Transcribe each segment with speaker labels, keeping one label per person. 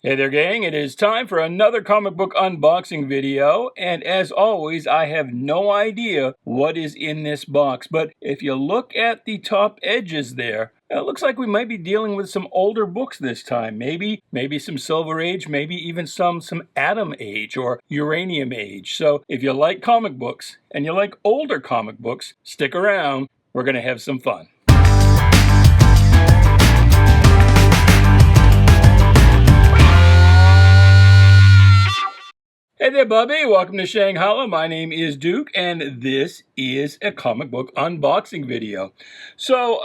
Speaker 1: Hey there, gang. It is time for another comic book unboxing video, and as always, I have no idea what is in this box, but if you look at the top edges there, it looks like we might be dealing with some older books this time. Maybe some Silver Age, maybe even some Atom Age or Uranium Age. So if you like comic books and you like older comic books, stick around. We're going to have some fun. Hey there, Bubby. Welcome to Shanghai. My name is Duke, and this is a comic book unboxing video. So,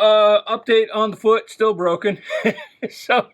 Speaker 1: update on the foot, still broken. So,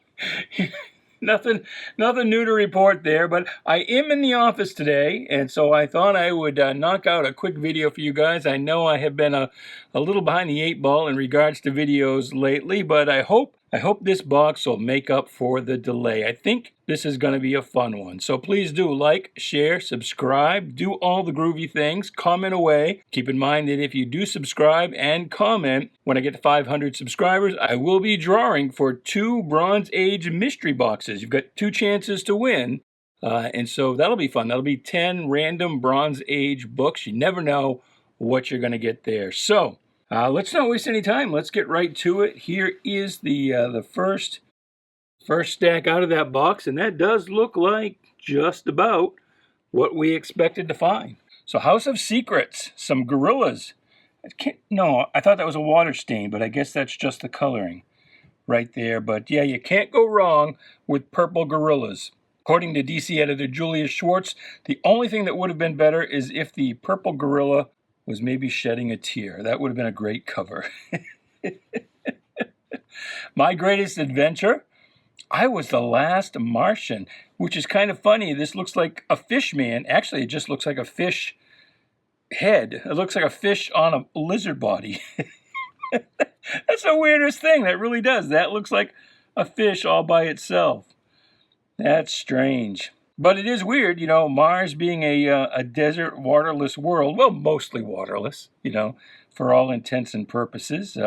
Speaker 1: nothing new to report there, but I am in the office today, and so I thought I would knock out a quick video for you guys. I know I have been a little behind the eight ball in regards to videos lately, but I hope this box will make up for the delay. I think this is going to be a fun one. So please do like, share, subscribe, do all the groovy things, comment away. Keep in mind that if you do subscribe and comment, when I get to 500 subscribers, I will be drawing for 2 Bronze Age mystery boxes. You've got 2 chances to win. And so that'll be fun. That'll be 10 random Bronze Age books. You never know what you're going to get there. So let's not waste any time. Let's get right to it. Here is the first stack out of that box, and that does look like just about what we expected to find. So House of Secrets, some gorillas. I thought that was a water stain, but I guess that's just the coloring right there. But yeah, you can't go wrong with purple gorillas. According to DC editor Julius Schwartz, the only thing that would have been better is if the purple gorilla was maybe shedding a tear. That would have been a great cover. My Greatest Adventure. I was the last Martian, which is kind of funny. This looks like a fish man. Actually, it just looks like a fish head. It looks like a fish on a lizard body. That's the weirdest thing. That really does. That looks like a fish all by itself. That's strange. But it is weird, Mars being a desert, waterless world. Well, mostly waterless, for all intents and purposes.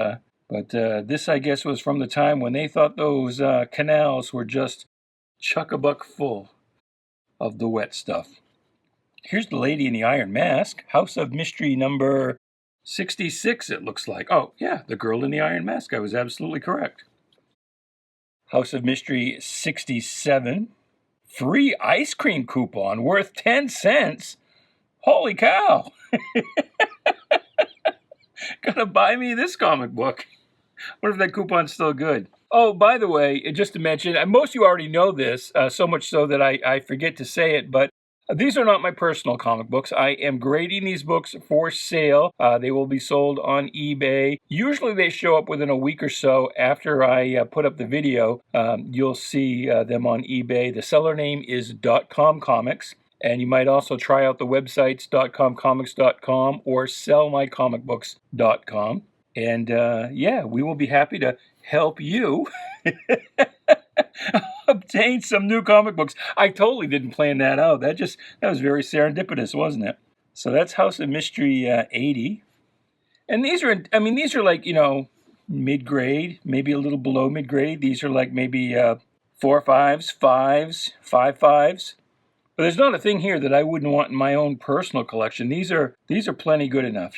Speaker 1: But this, I guess, was from the time when they thought those canals were just chuck-a-buck full of the wet stuff. Here's the Lady in the Iron Mask, House of Mystery number 66, it looks like. Oh, yeah, the Girl in the Iron Mask. I was absolutely correct. House of Mystery 67. Free ice cream coupon worth 10 cents. Holy cow. Gotta buy me this comic book. What if that coupon's still good? Oh, by the way, just to mention, most of you already know this, so much so that I forget to say it, but these are not my personal comic books. I am grading these books for sale. They will be sold on eBay. Usually they show up within a week or so after I put up the video. You'll see them on eBay. The seller name is dotomcomics. And you might also try out the websites dotomcomics.com or sellmycomicbooks.com. And yeah, we will be happy to help you obtain some new comic books. I totally didn't plan that out. That was very serendipitous, wasn't it? So that's House of Mystery 80. And these are like, mid-grade, maybe a little below mid-grade. These are like maybe 4.5s, 5s, 5.5s. But there's not a thing here that I wouldn't want in my own personal collection. These are plenty good enough,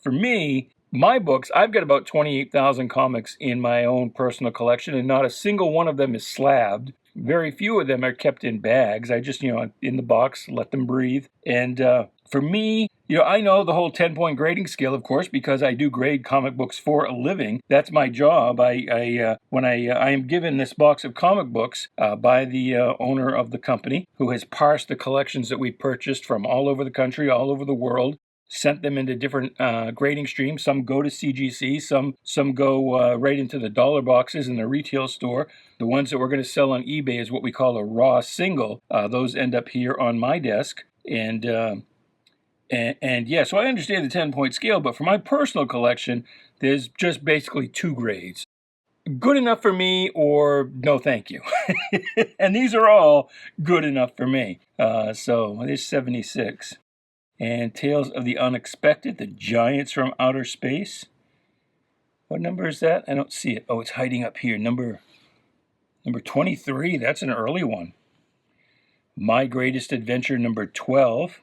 Speaker 1: For me, my books, I've got about 28,000 comics in my own personal collection, and not a single one of them is slabbed. Very few of them are kept in bags. I just, in the box, let them breathe. And for me, I know the whole 10-point grading scale, of course, because I do grade comic books for a living. That's my job. When I am given this box of comic books by the owner of the company, who has parsed the collections that we purchased from all over the country, all over the world, sent them into different grading streams. Some go to CGC, some go right into the dollar boxes in the retail store. The ones that we're going to sell on eBay is what we call a raw single. Those end up here on my desk. And yeah, so I understand the 10-point scale, but for my personal collection, there's just basically 2 grades. Good enough for me or no thank you. And these are all good enough for me. So there's 76. And Tales of the Unexpected, the Giants from Outer Space. What number is that? I don't see it. Oh, it's hiding up here. Number Number 23, that's an early one. My Greatest Adventure number 12.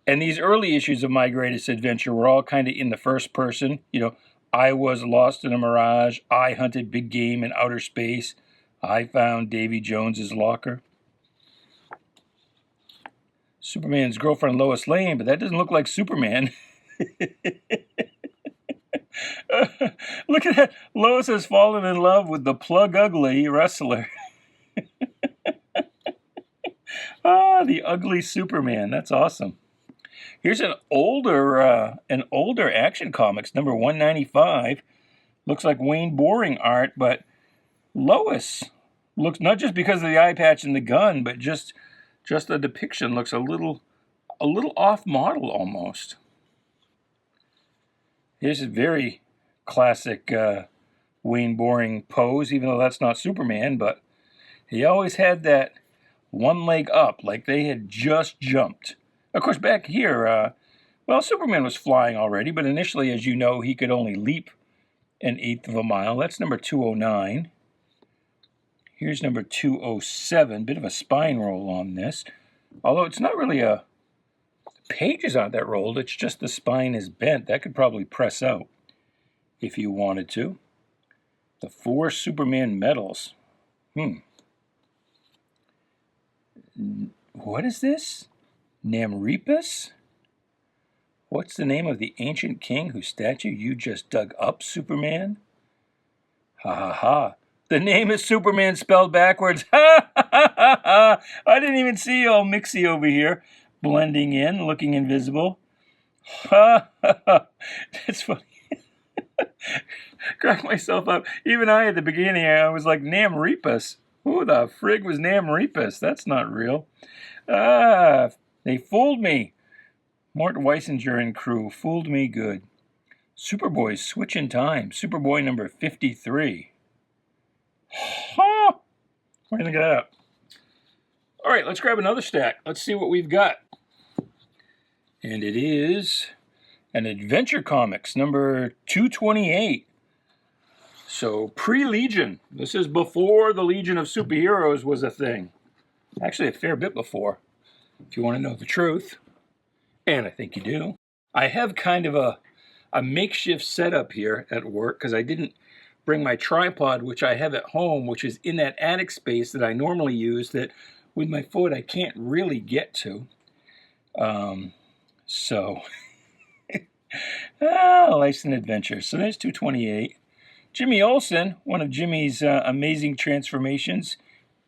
Speaker 1: And these early issues of My Greatest Adventure were all kind of in the first person. You know, I was lost in a mirage. I hunted big game in outer space. I found Davy Jones's locker. Superman's girlfriend Lois Lane, but that doesn't look like Superman. Look at that. Lois has fallen in love with the plug ugly wrestler. The ugly Superman. That's awesome. Here's an older Action Comics, number 195. Looks like Wayne Boring art, but Lois looks, not just because of the eye patch and the gun, but just the depiction looks a little off model almost. Here's a very classic Wayne Boring pose, even though that's not Superman, but he always had that one leg up, like they had just jumped. Of course, back here, Superman was flying already, but initially, as you know, he could only leap an eighth of a mile. That's number 209. Here's number 207. Bit of a spine roll on this. Although it's not really the pages aren't that rolled, it's just the spine is bent. That could probably press out if you wanted to. The 4 Superman medals. What is this? Namrepus? What's the name of the ancient king whose statue you just dug up, Superman? Ha ha ha. The name is Superman spelled backwards. Ha ha ha ha. I didn't even see you all mixy over here, blending in, looking invisible. Ha ha ha. That's funny. Crack myself up. Even I, at the beginning, I was like, Namrepus. Who the frig was Namrepus? That's not real. They fooled me. Mort Weisinger and crew fooled me good. Superboy's switch in time. Superboy number 53. Ha! We're going to get that up. All right, let's grab another stack. Let's see what we've got. And it is an Adventure Comics number 228. So pre-Legion. This is before the Legion of Superheroes was a thing. Actually, a fair bit before, if you want to know the truth. And I think you do. I have kind of a makeshift setup here at work because I didn't bring my tripod, which I have at home, which is in that attic space that I normally use that with my foot I can't really get to. Life's an adventure. So there's 228. Jimmy Olsen, one of Jimmy's amazing transformations.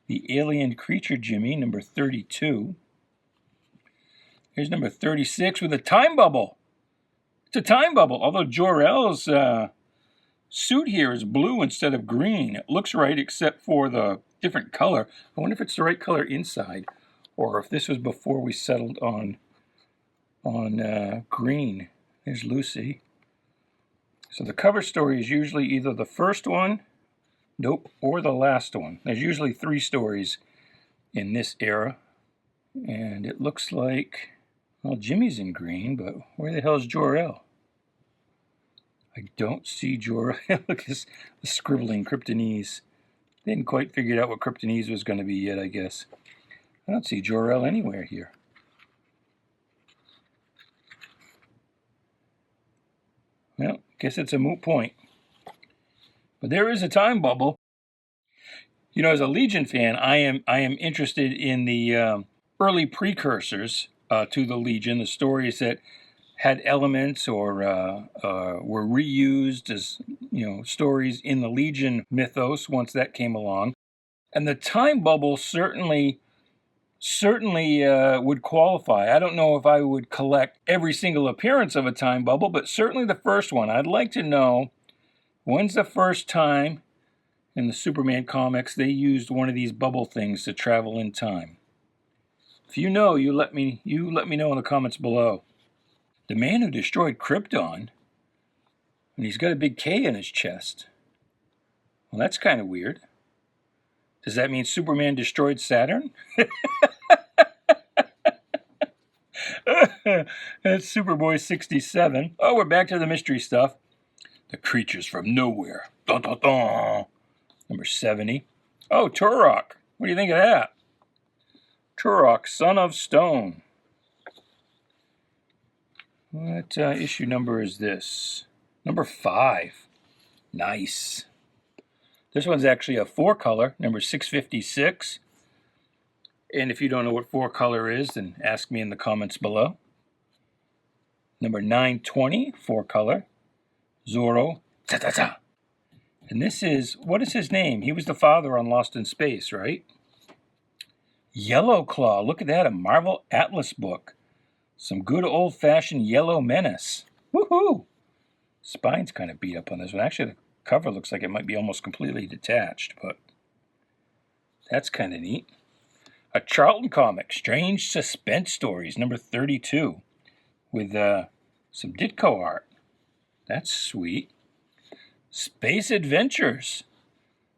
Speaker 1: The Alien Creature Jimmy, number 32. Here's number 36 with a time bubble. It's a time bubble, although Jor-El's suit here is blue instead of green. It looks right except for the different color. I wonder if it's the right color inside or if this was before we settled on green. There's Lucy. So the cover story is usually either the first one, or the last one. There's usually 3 stories in this era. And it looks like, well, Jimmy's in green, but where the hell is Jor-El? I don't see Jor-El. Look at this, the scribbling Kryptonese. They hadn't quite figured out what Kryptonese was going to be yet, I guess. I don't see Jor-El anywhere here. Well, guess it's a moot point. But there is a time bubble. You know, as a Legion fan, I am interested in the early precursors to the Legion, the stories that had elements or were reused as, stories in the Legion mythos once that came along. And the time bubble certainly would qualify. I don't know if I would collect every single appearance of a time bubble, but certainly the first one. I'd like to know when's the first time in the Superman comics they used one of these bubble things to travel in time. If you know, you let me know in the comments below. The man who destroyed Krypton, and he's got a big K in his chest. Well, that's kind of weird. Does that mean Superman destroyed Saturn? That's Superboy 67. Oh, we're back to the mystery stuff. The creatures from nowhere. Dun, dun, dun. number 70. Oh, Turok. What do you think of that? Turok, Son of Stone. What issue number is this? Number 5. Nice. This one's actually a 4-color, number 656. And if you don't know what 4-color is, then ask me in the comments below. Number 920, 4-color, Zorro. Ta-ta-ta. And this is, what is his name? He was the father on Lost in Space, right? Yellow Claw. Look at that, a Marvel Atlas book. Some good old-fashioned yellow menace. Woohoo! Spine's kind of beat up on this one. Actually, the cover looks like it might be almost completely detached, but that's kind of neat. A Charlton comic, Strange Suspense Stories, number 32, with some Ditko art. That's sweet. Space Adventures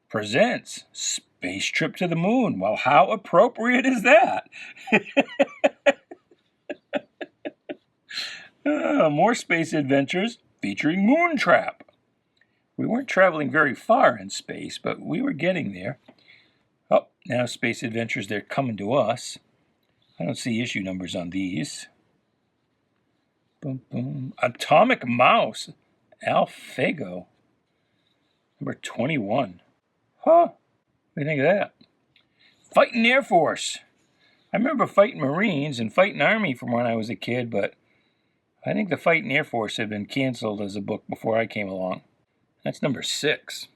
Speaker 1: presents Space Trip to the Moon. Well, how appropriate is that? More Space Adventures featuring Moontrap. We weren't traveling very far in space, but we were getting there. Oh, now Space Adventures, they're coming to us. I don't see issue numbers on these. Boom, boom. Atomic Mouse, Alfago, number 21. Huh, what do you think of that? Fighting Air Force. I remember fighting Marines and fighting Army from when I was a kid, but I think the Fighting Air Force had been canceled as a book before I came along. That's number 6.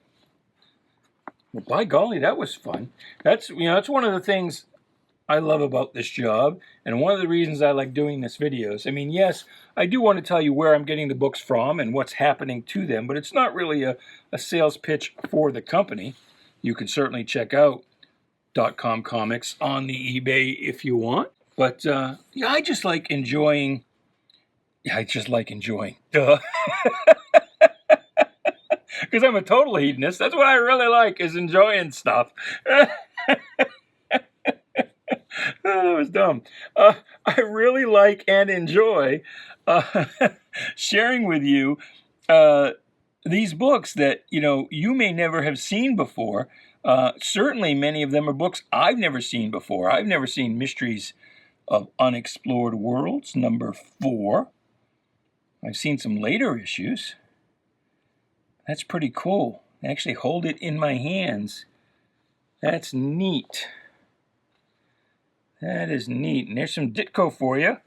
Speaker 1: Well, by golly, that was fun. That's one of the things I love about this job, and one of the reasons I like doing this videos. I mean, yes, I do want to tell you where I'm getting the books from and what's happening to them, but it's not really a sales pitch for the company. You can certainly check out .com-comics on the eBay if you want. But yeah, I just like enjoying. Duh. Because I'm a total hedonist. That's what I really like, is enjoying stuff. That was dumb. I really like and enjoy sharing with you these books that, you may never have seen before. Certainly many of them are books I've never seen before. I've never seen Mysteries of Unexplored Worlds, number 4. I've seen some later issues. That's pretty cool. I actually hold it in my hands. That's neat. That is neat. And there's some Ditko for you.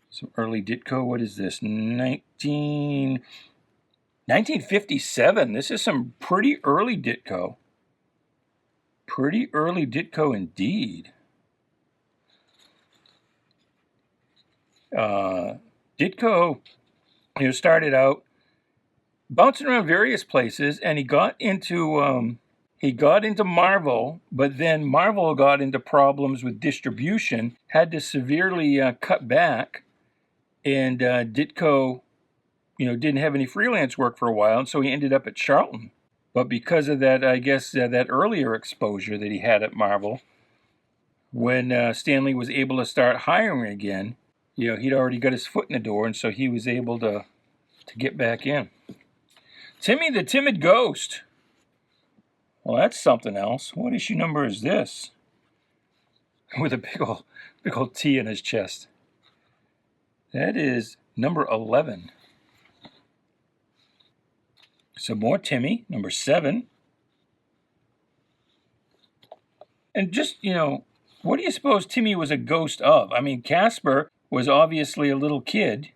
Speaker 1: Some early Ditko. What is this? 1957. This is some pretty early Ditko. Pretty early Ditko indeed. Ditko, started out bouncing around various places, and he got into Marvel, but then Marvel got into problems with distribution, had to severely cut back, and Ditko, didn't have any freelance work for a while, and so he ended up at Charlton. But because of that, I guess that earlier exposure that he had at Marvel, when Stanley was able to start hiring again, he'd already got his foot in the door, and so he was able to get back in. Timmy the Timid Ghost. Well, that's something else. What issue number is this? With a big old T in his chest. That is number 11. Some more Timmy, number 7. And just, what do you suppose Timmy was a ghost of? I mean, Casper was obviously a little kid.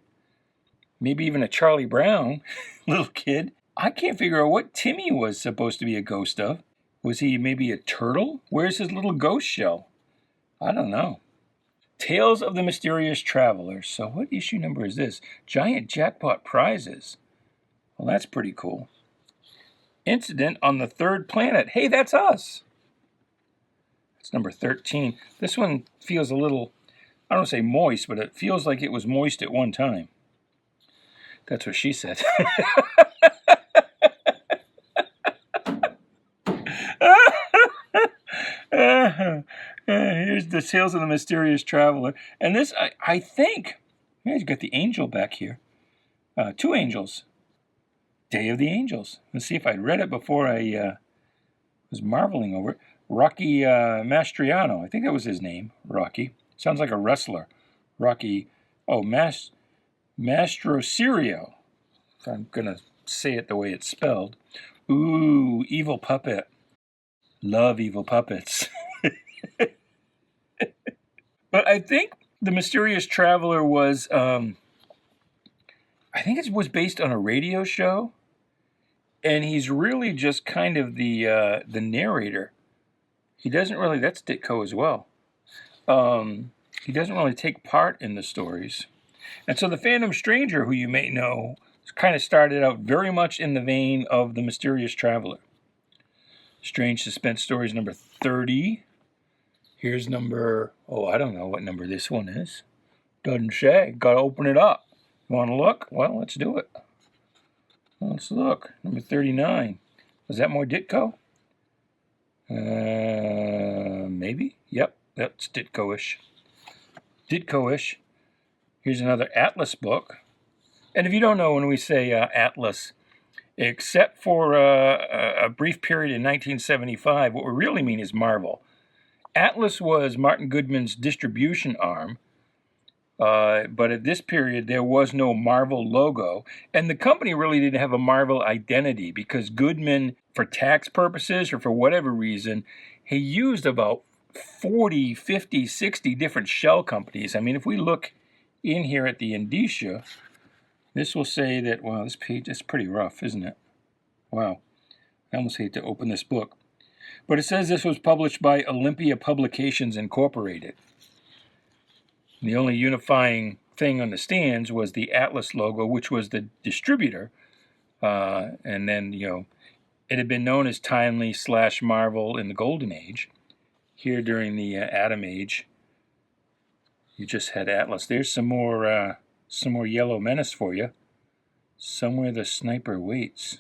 Speaker 1: Maybe even a Charlie Brown little kid. I can't figure out what Timmy was supposed to be a ghost of. Was he maybe a turtle? Where's his little ghost shell? I don't know. Tales of the Mysterious Traveler. So what issue number is this? Giant Jackpot Prizes. Well, that's pretty cool. Incident on the Third Planet. Hey, that's us. It's number 13. This one feels a little, I don't want to say moist, but it feels like it was moist at one time. That's what she said. Here's the Tales of the Mysterious Traveler. And this, I think, you got the angel back here. 2 angels. Day of the Angels. Let's see if I'd read it before I was marveling over it. Rocky Mastriano, I think that was his name, Rocky. Sounds like a wrestler. Rocky, Mastro Serio. If I'm going to say it the way it's spelled. Ooh, Evil Puppet. Love Evil Puppets. But I think The Mysterious Traveler was, I think it was based on a radio show. And he's really just kind of the narrator. He doesn't really, that's Ditko as well. He doesn't really take part in the stories. And so the Phantom Stranger, who you may know, kind of started out very much in the vein of The Mysterious Traveler. Strange Suspense Stories number 30. Here's number, I don't know what number this one is. Doesn't say. Got to open it up. You want to look? Well, let's do it. Let's look. Number 39. Was that more Ditko? Maybe. Yep, that's Ditko-ish. Ditko-ish. Here's another Atlas book. And if you don't know, when we say Atlas, except for a brief period in 1975, what we really mean is Marvel. Atlas was Martin Goodman's distribution arm, but at this period there was no Marvel logo, and the company really didn't have a Marvel identity because Goodman, for tax purposes or for whatever reason, he used about 40, 50, 60 different shell companies. I mean, if we look in here at the indicia, this will say that, wow, this page is pretty rough, isn't it? Wow. I almost hate to open this book. But it says this was published by Olympia Publications Incorporated. The only unifying thing on the stands was the Atlas logo, which was the distributor. And then, it had been known as Timely / Marvel in the Golden Age. Here during the Atom Age, you just had Atlas. There's some more Yellow Menace for you. Somewhere the Sniper Waits.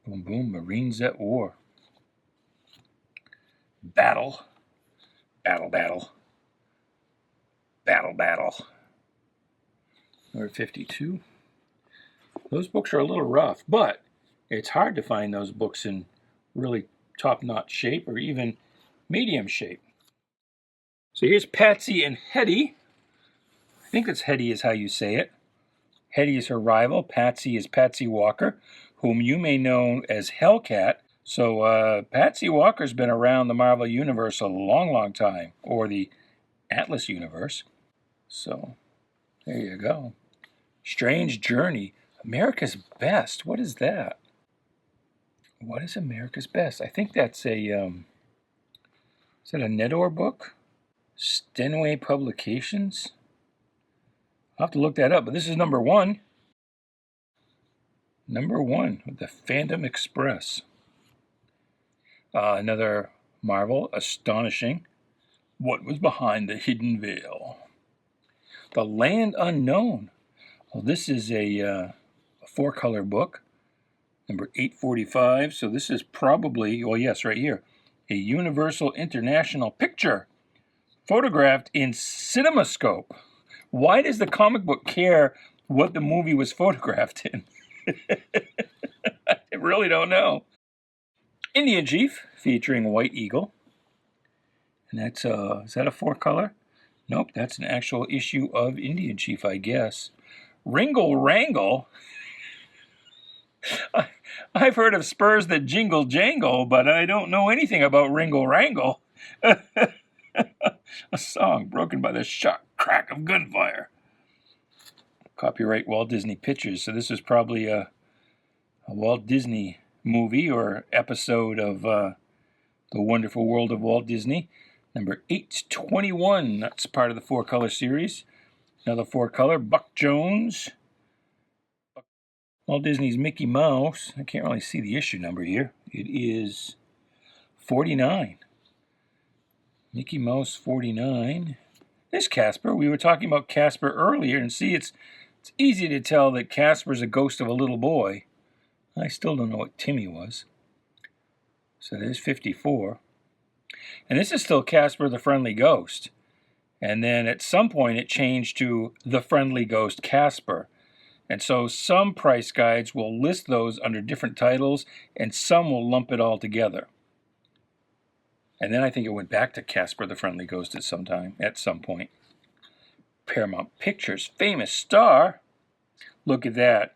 Speaker 1: Boom, boom, Marines at War. Battle. Battle, battle. Battle, battle. Number 52. Those books are a little rough, but it's hard to find those books in really top-notch shape or even medium shape. So here's Patsy and Hetty. I think that's Hetty is how you say it. Hetty is her rival. Patsy is Patsy Walker, whom you may know as Hellcat. So Patsy Walker's been around the Marvel Universe a long, long time, or the Atlas Universe. So there you go. Strange Journey. America's Best. What is that? What is America's Best? I think that's a, is that a Nedor book? Stenway Publications? I'll have to look that up, but this is number 1. Number 1, The Phantom Express. Another Marvel, Astonishing. What was behind the hidden veil? The Land Unknown. Well, this is a 4-color book, number 845. So this is probably, well, yes, right here, a Universal International picture photographed in CinemaScope. Why does the comic book care what the movie was photographed in? I really don't know. Indian Chief, featuring White Eagle. And that's, is that a 4-color? Nope, that's an actual issue of Indian Chief, I guess. Ringle Wrangle. I've heard of spurs that jingle jangle, but I don't know anything about Ringle Wrangle. A song broken by the sharp crack of gunfire. Copyright Walt Disney Pictures. So this is probably a Walt Disney movie or episode of The Wonderful World of Walt Disney. Number 821. That's part of the 4-color series. Another 4-color. Buck Jones. Walt Disney's Mickey Mouse. I can't really see the issue number here. It is 49. Mickey Mouse 49. There's Casper. We were talking about Casper earlier, and see, it's easy to tell that Casper's a ghost of a little boy. I still don't know what Timmy was. So there's 54. And this is still Casper the Friendly Ghost. And then at some point it changed to the Friendly Ghost Casper. And so some price guides will list those under different titles, and some will lump it all together. And then I think it went back to Casper the Friendly Ghost at some point. Paramount Pictures' famous star. Look at that.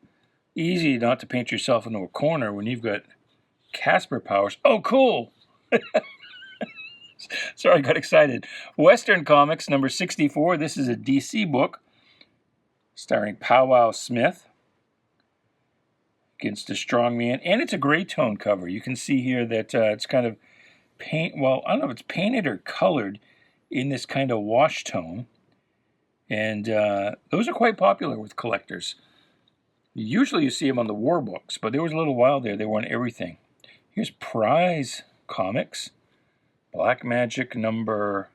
Speaker 1: Easy not to paint yourself into a corner when you've got Casper powers. Oh, cool. Sorry, I got excited. Western Comics, number 64. This is a DC book starring Powwow Smith against a strongman. And it's a gray tone cover. You can see here that it's kind of I don't know if it's painted or colored in this kind of wash tone. And those are quite popular with collectors. Usually you see them on the war books, but there was a little while there they were on everything. Here's Prize Comics. Black Magic number...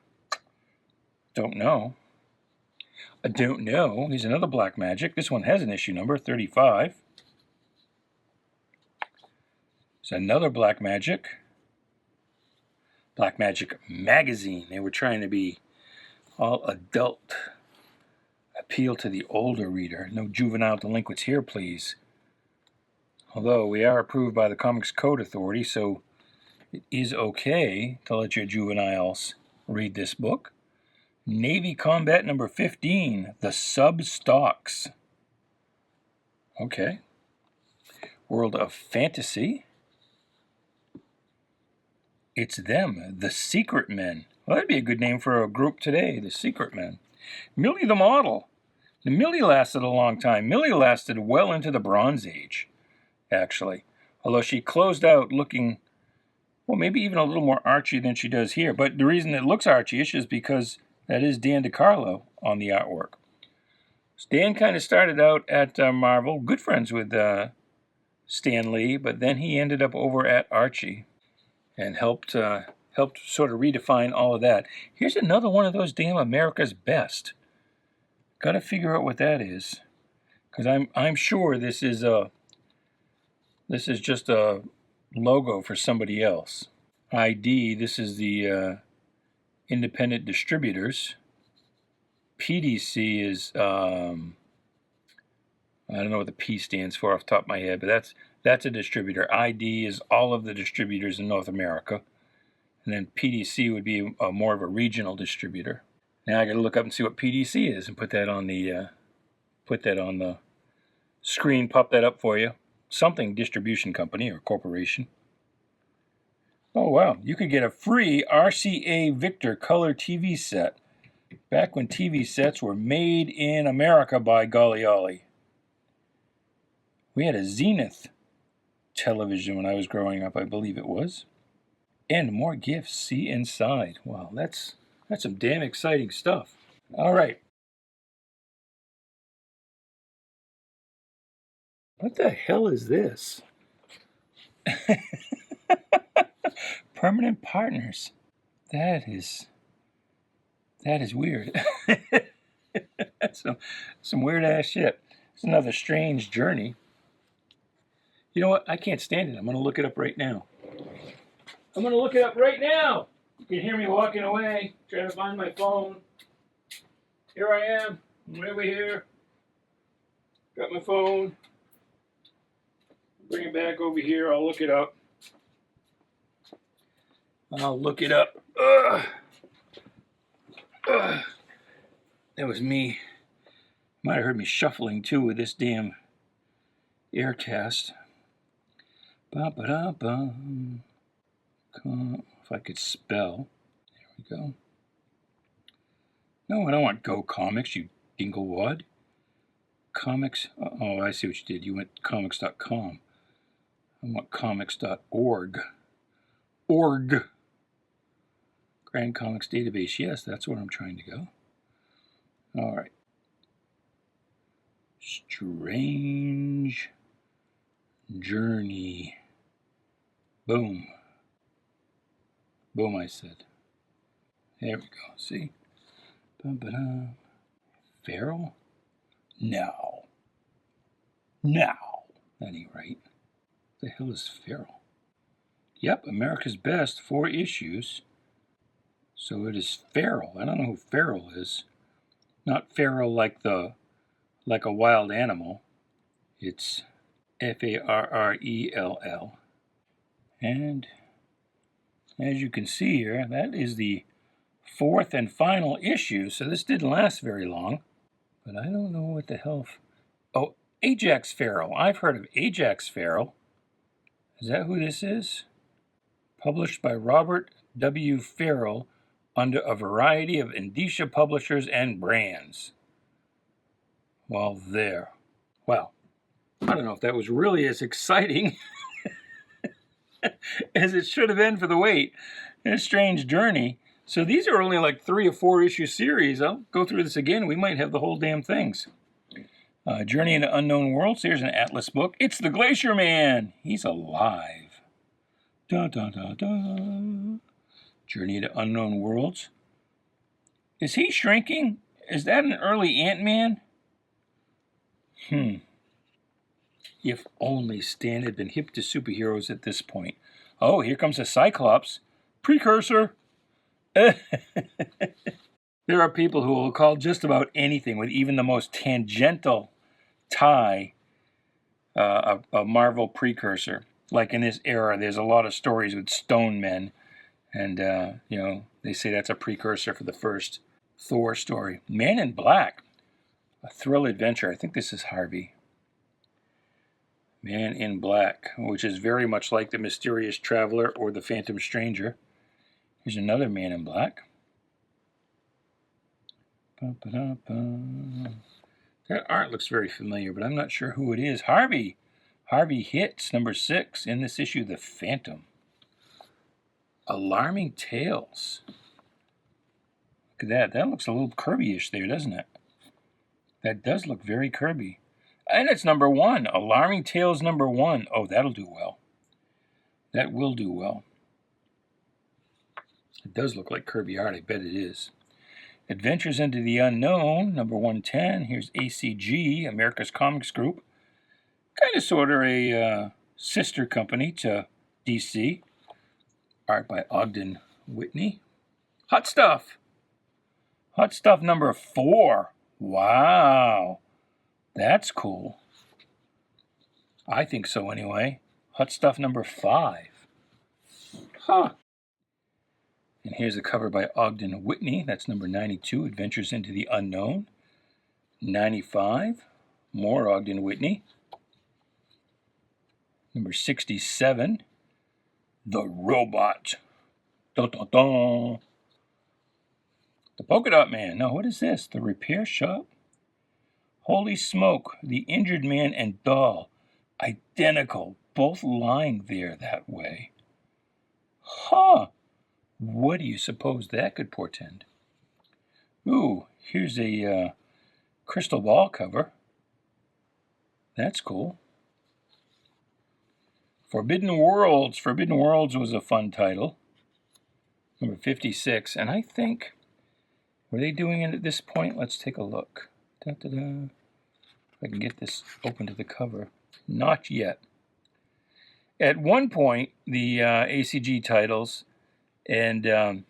Speaker 1: Don't know. Here's another Black Magic. This one has an issue number, 35. There's another Black Magic. Black Magic Magazine. They were trying to be all adult. Appeal to the older reader. No juvenile delinquents here, please. Although we are approved by the Comics Code Authority, so it is okay to let your juveniles read this book. Navy Combat number 15, The Sub-Stocks. Okay. World of Fantasy. It's Them, The Secret Men. Well, that'd be a good name for a group today, The Secret Men. Millie the Model. Now, Millie lasted a long time. Millie lasted well into the Bronze Age, actually. Although she closed out looking, well, maybe even a little more Archie than she does here. But the reason it looks Archie-ish is because that is Dan DiCarlo on the artwork. Stan kind of started out at Marvel, good friends with Stan Lee, but then he ended up over at Archie and helped sort of redefine all of that. Here's another one of those damn America's Best. Got to figure out what that is, because I'm sure this is just a logo for somebody else. ID. This is the independent distributors. PDC is I don't know what the P stands for off the top of my head, but that's a distributor. ID is all of the distributors in North America. And then PDC would be more of a regional distributor. Now I got to look up and see what PDC is and put that on the screen. Pop that up for you. Something distribution company or corporation. Oh wow! You could get a free RCA Victor color TV set back when TV sets were made in America. By golly ollie. We had a Zenith television when I was growing up, I believe it was. And more gifts. See inside. Wow, that's some damn exciting stuff. All right. What the hell is this? Permanent Partners. That is weird. That's some weird ass shit. It's another strange journey. You know what? I can't stand it. I'm going to look it up right now. You can hear me walking away, trying to find my phone. Here I am. I'm right over here. Got my phone. Bring it back over here. I'll look it up. Ugh. That was me. Might have heard me shuffling too with this damn Aircast. Ba-ba-da-bum. If I could spell. There we go. No, I don't want Go Comics, you dinglewad. Comics. Oh, I see what you did. You went comics.com. I want comics.org. Org. Grand Comics Database. Yes, that's where I'm trying to go. All right. Strange Journey. Boom. Boom, I said. There we go. See? Ba-ba-da. Farrell? No. That ain't right. What the hell is Farrell? Yep, America's Best, 4 issues. So it is Farrell. I don't know who Farrell is. Not Farrell like a wild animal. It's Farrell. And as you can see here, that is the 4th and final issue, so this didn't last very long. But I don't know what the hell... Oh, Ajax Farrell. I've heard of Ajax Farrell. Is that who this is? Published by Robert W. Farrell under a variety of indicia publishers and brands. Well, there. Well, I don't know if that was really as exciting as it should have been for the wait. A strange journey. So these are only like 3 or 4 issue series. I'll go through this again. We might have the whole damn things. Journey into Unknown Worlds. Here's an Atlas book. It's the Glacier Man. He's alive. Dun, dun, dun, dun. Journey into Unknown Worlds. Is he shrinking? Is that an early Ant-Man? If only Stan had been hip to superheroes at this point. Oh, here comes a Cyclops. Precursor. There are people who will call just about anything with even the most tangential tie a Marvel precursor. Like in this era, there's a lot of stories with stone men. And, they say that's a precursor for the first Thor story. Man in Black. A thrill adventure. I think this is Harvey. Man in Black, which is very much like the Mysterious Traveler or the Phantom Stranger. Here's another Man in Black. That art looks very familiar, but I'm not sure who it is. Harvey. Harvey Hits, number 6, in this issue, The Phantom. Alarming Tales. Look at that. That looks a little Kirby-ish there, doesn't it? That does look very Kirby. And it's number 1. Alarming Tales number 1. Oh, that'll do well. That will do well. It does look like Kirby art. I bet it is. Adventures into the Unknown, number 110. Here's ACG, America's Comics Group. Kind of sort of a sister company to DC. Art by Ogden Whitney. Hot Stuff. Hot Stuff number 4. Wow. That's cool. I think so anyway. Hot Stuff number 5. Huh. And here's a cover by Ogden Whitney. That's number 92, Adventures into the Unknown. 95, more Ogden Whitney. Number 67, The Robot. Dun, dun, dun. The Polka Dot Man. No, what is this? The Repair Shop? Holy smoke. The Injured Man and Doll. Identical. Both lying there that way. Huh. What do you suppose that could portend? Ooh, here's a crystal ball cover. That's cool. Forbidden Worlds. Forbidden Worlds was a fun title. Number 56. And I think, were they doing it at this point? Let's take a look. Da-da-da. If I can get this open to the cover. Not yet. At one point, the ACG titles, and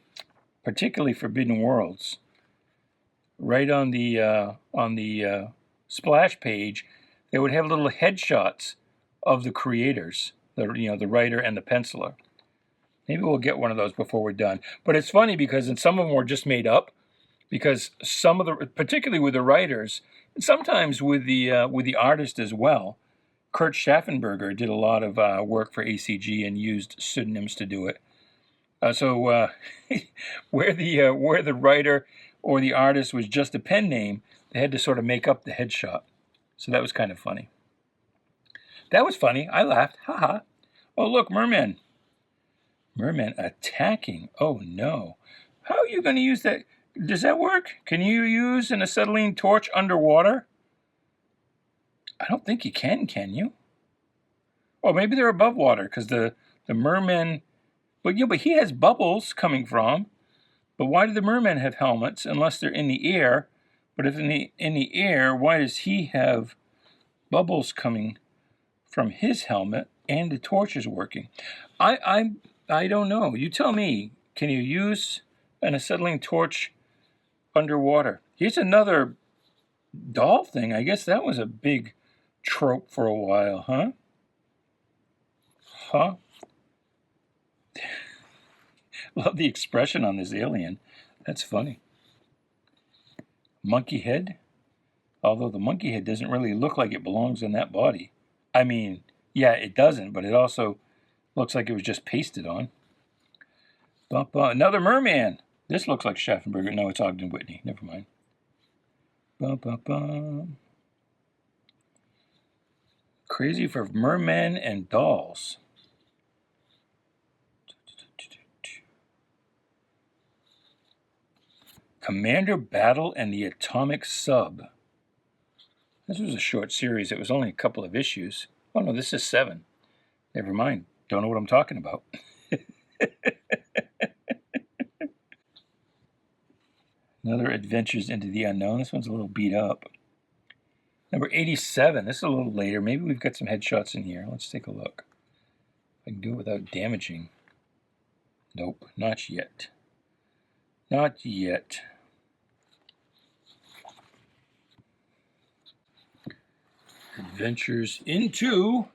Speaker 1: particularly Forbidden Worlds, right on the splash page, they would have little headshots of the creators, the writer and the penciler. Maybe we'll get one of those before we're done. But it's funny because some of them were just made up, because some of the, particularly with the writers, and sometimes with the artist as well. Kurt Schaffenberger did a lot of work for ACG and used pseudonyms to do it. So where the writer or the artist was just a pen name, they had to sort of make up the headshot. So that was kind of funny. That was funny. I laughed. Haha. Oh, look, mermen. Mermen attacking. Oh, no. How are you going to use that? Does that work? Can you use an acetylene torch underwater? I don't think you can you? Oh, maybe they're above water because the mermen... But he has bubbles coming from. But why do the mermen have helmets unless they're in the air? But if in the air, why does he have bubbles coming from his helmet and the torch is working? I don't know. You tell me. Can you use an acetylene torch underwater? Here's another doll thing. I guess that was a big trope for a while, huh? Huh? Love the expression on this alien. That's funny. Monkey head. Although the monkey head doesn't really look like it belongs in that body. I mean, yeah, it doesn't, but it also looks like it was just pasted on. Another merman. This looks like Schaffenberger. No, it's Ogden Whitney. Never mind. Crazy for mermen and dolls. Commander Battle and the Atomic Sub. This was a short series. It was only a couple of issues. Oh, no, this is 7. Never mind. Don't know what I'm talking about. Another Adventures into the Unknown. This one's a little beat up. Number 87. This is a little later. Maybe we've got some headshots in here. Let's take a look. I can do it without damaging. Nope, not yet. Not yet. Adventures into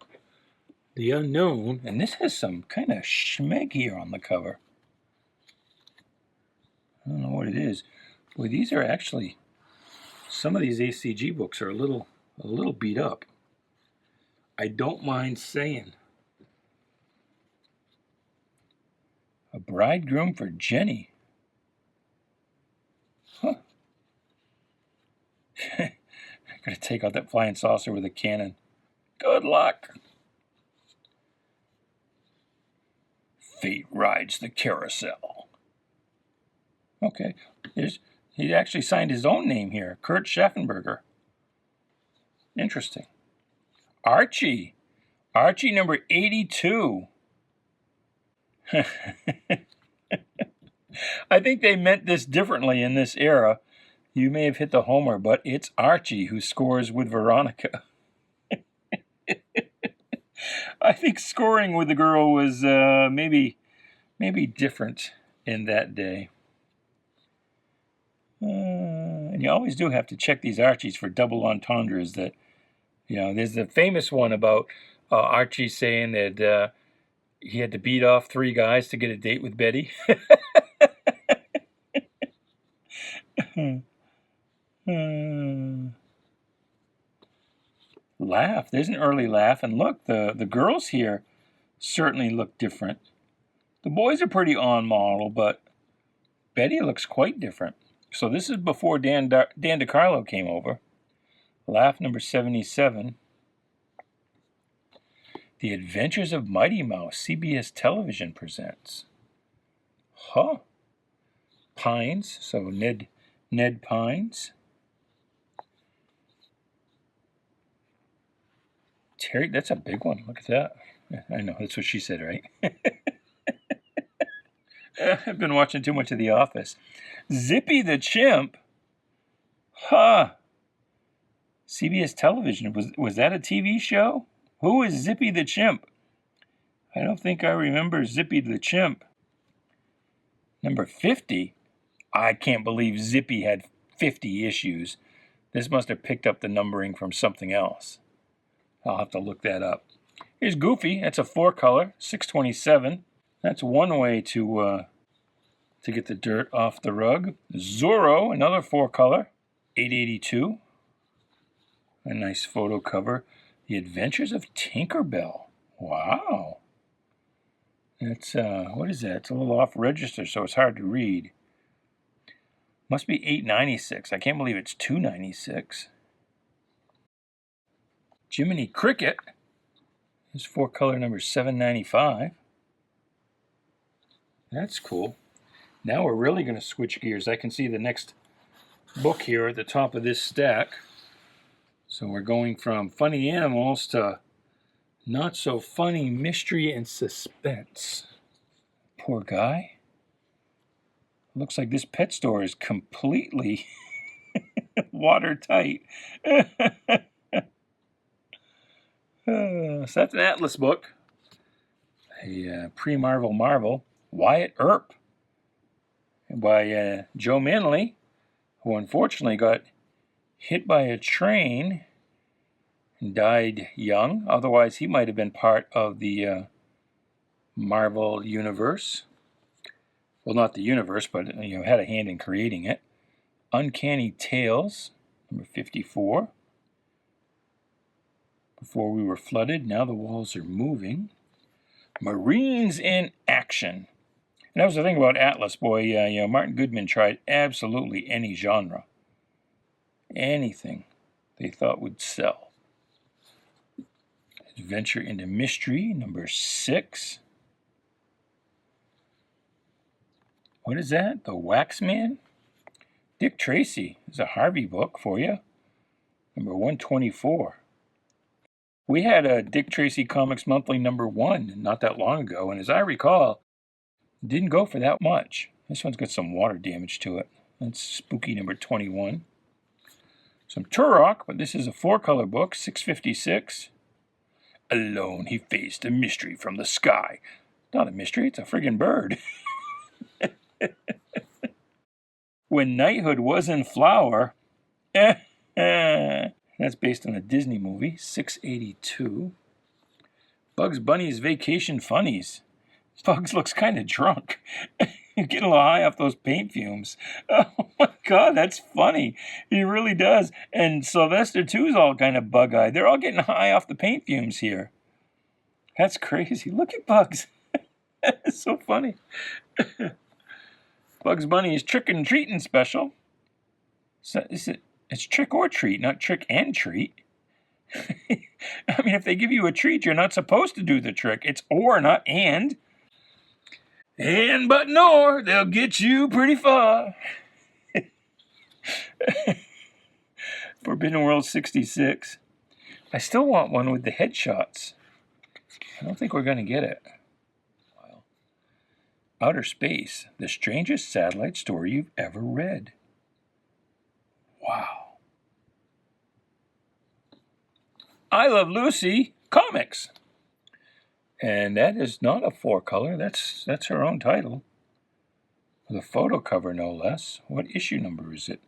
Speaker 1: the Unknown. And this has some kind of schmeg here on the cover. I don't know what it is. Boy, these are actually, some of these ACG books are a little beat up. I don't mind saying. A bridegroom for Jenny. Huh. I'm going to take out that flying saucer with a cannon. Good luck. Fate rides the carousel. Okay. He actually signed his own name here. Kurt Schaffenberger. Interesting. Archie. Archie number 82. I think they meant this differently in this era. You may have hit the homer, but it's Archie who scores with Veronica. I think scoring with the girl was maybe different in that day. And you always do have to check these Archies for double entendres. That, there's the famous one about Archie saying that he had to beat off 3 guys to get a date with Betty. Laugh. There's an early laugh. And look, the girls here certainly look different. The boys are pretty on model, but Betty looks quite different. So this is before Dan DeCarlo came over. Laugh number 77. The Adventures of Mighty Mouse, CBS Television presents. Huh. Pines, so Ned Pines. Terry, that's a big one. Look at that. I know, that's what she said, right? I've been watching too much of The Office. Zippy the Chimp. Huh. CBS Television. Was that a TV show? Who is Zippy the Chimp? I don't think I remember Zippy the Chimp. Number 50. I can't believe Zippy had 50 issues. This must have picked up the numbering from something else. I'll have to look that up. Here's Goofy. That's a 4-color, 627. That's one way to get the dirt off the rug. Zorro, another 4-color, 882. A nice photo cover. The Adventures of Tinkerbell. Wow. That's, what is that? It's a little off register, so it's hard to read. Must be 896. I can't believe it's 296. Jiminy Cricket. Here's 4-color number 795. That's cool. Now we're really going to switch gears. I can see the next book here at the top of this stack. So we're going from funny animals to not so funny mystery and suspense. Poor guy. Looks like this pet store is completely watertight. So that's an Atlas book. A pre-Marvel Marvel. Wyatt Earp by Joe Manley, who unfortunately got hit by a train and died young. Otherwise, he might have been part of the Marvel universe. Well, not the universe, but had a hand in creating it. Uncanny Tales, number 54. Before we were flooded, now the walls are moving. Marines in Action. And that was the thing about Atlas, boy. Martin Goodman tried absolutely any genre. Anything they thought would sell. Adventure into Mystery, number 6. What is that? The Waxman? Dick Tracy is a Harvey book for you. Number 124. We had a Dick Tracy Comics Monthly number 1 not that long ago, and as I recall, it didn't go for that much. This one's got some water damage to it. That's Spooky number 21. Some Turok, but this is a 4-color book, 656. Alone he faced a mystery from the sky. Not a mystery, it's a friggin' bird. When Knighthood was in flower. That's based on a Disney movie, 682. Bugs Bunny's Vacation Funnies. Bugs looks kind of drunk. You're getting a little high off those paint fumes. Oh my God, that's funny. He really does. And Sylvester too is all kind of bug-eyed. They're all getting high off the paint fumes here. That's crazy. Look at Bugs. It's so funny. Bugs Bunny's Trick and Treatin' special. So it's trick or treat, not trick and treat. I mean, if they give you a treat, you're not supposed to do the trick. It's or, not and. And but nor, they'll get you pretty far. Forbidden World 66. I still want one with the headshots. I don't think we're going to get it. Wow. Outer Space, the strangest satellite story you've ever read. Wow. I Love Lucy Comics. And that is not a 4-color. That's her own title. With a photo cover, no less. What issue number is it?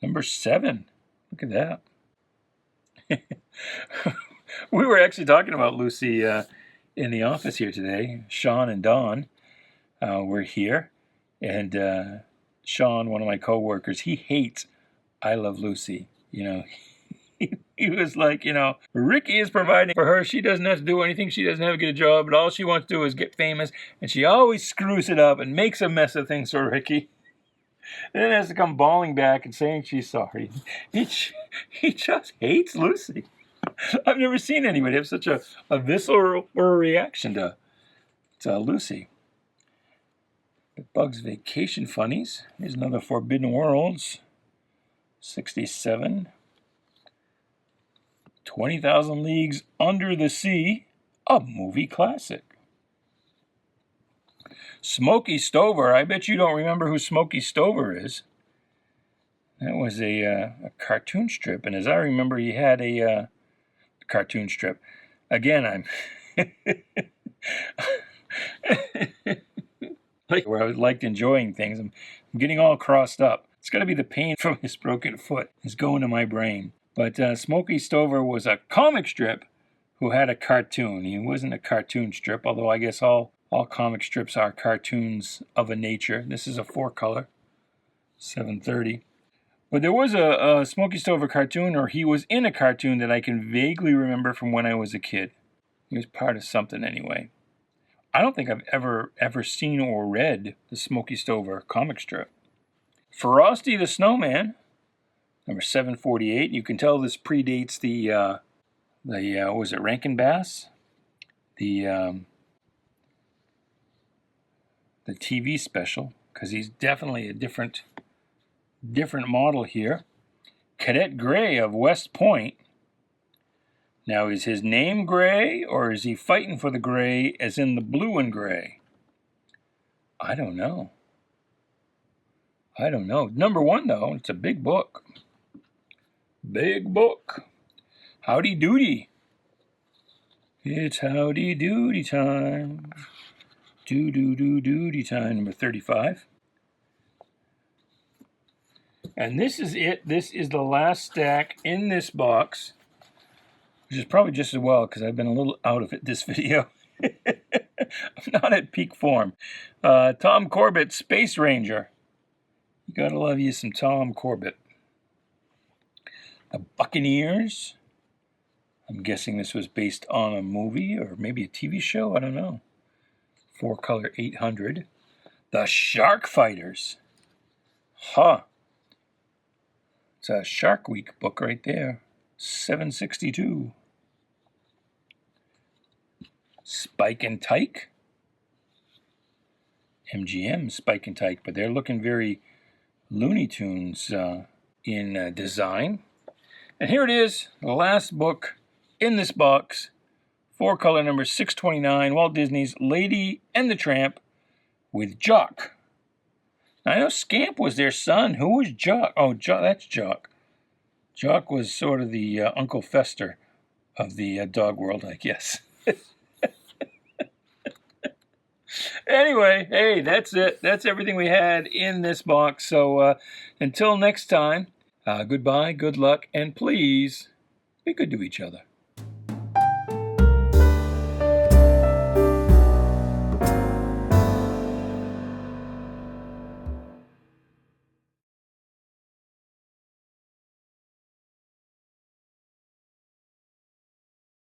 Speaker 1: Number 7. Look at that. We were actually talking about Lucy in the office here today. Sean and Don were here. And Sean, one of my coworkers, he hates I Love Lucy. He was like, Ricky is providing for her. She doesn't have to do anything. She doesn't have to get a job. But all she wants to do is get famous. And she always screws it up and makes a mess of things for Ricky. And then has to come bawling back and saying she's sorry. He just hates Lucy. I've never seen anybody have such a visceral reaction to Lucy. Bugs Vacation Funnies. Here's another Forbidden Worlds. 67. 20,000 Leagues Under the Sea, a movie classic. Smokey Stover. I bet you don't remember who Smokey Stover is. That was a cartoon strip, and as I remember, he had a cartoon strip. Again, I'm where I liked enjoying things. I'm getting all crossed up. It's got to be the pain from his broken foot. It's going to my brain. But Smokey Stover was a comic strip who had a cartoon. He wasn't a cartoon strip, although I guess all comic strips are cartoons of a nature. This is a 4-color, 730. But there was a Smokey Stover cartoon, or he was in a cartoon that I can vaguely remember from when I was a kid. He was part of something anyway. I don't think I've ever seen or read the Smokey Stover comic strip. Frosty the Snowman. Number 748. You can tell this predates the was it Rankin Bass? The TV special, because he's definitely a different model here. Cadet Gray of West Point. Now, is his name Gray, or is he fighting for the gray as in the blue and gray? I don't know. Number 1, though, it's a big book. Big book. Howdy doody. It's howdy doody time. Doody time. Number 35. And this is it. This is the last stack in this box, which is probably just as well because I've been a little out of it this video. Not at peak form. Tom Corbett, Space Ranger. You gotta love you some Tom Corbett. The Buccaneers. I'm guessing this was based on a movie or maybe a TV show. I don't know. 4-color 800. The Shark Fighters. Huh. It's a Shark Week book right there. 762. Spike and Tyke. MGM Spike and Tyke, but they're looking very Looney Tunes in design. And here it is, the last book in this box. 4-color number 629, Walt Disney's Lady and the Tramp with Jock. Now, I know Scamp was their son. Who was Jock? Oh, that's Jock. Jock was sort of the Uncle Fester of the dog world, I guess. Anyway, hey, that's it. That's everything we had in this box. So until next time, goodbye, good luck, and please be good to each other.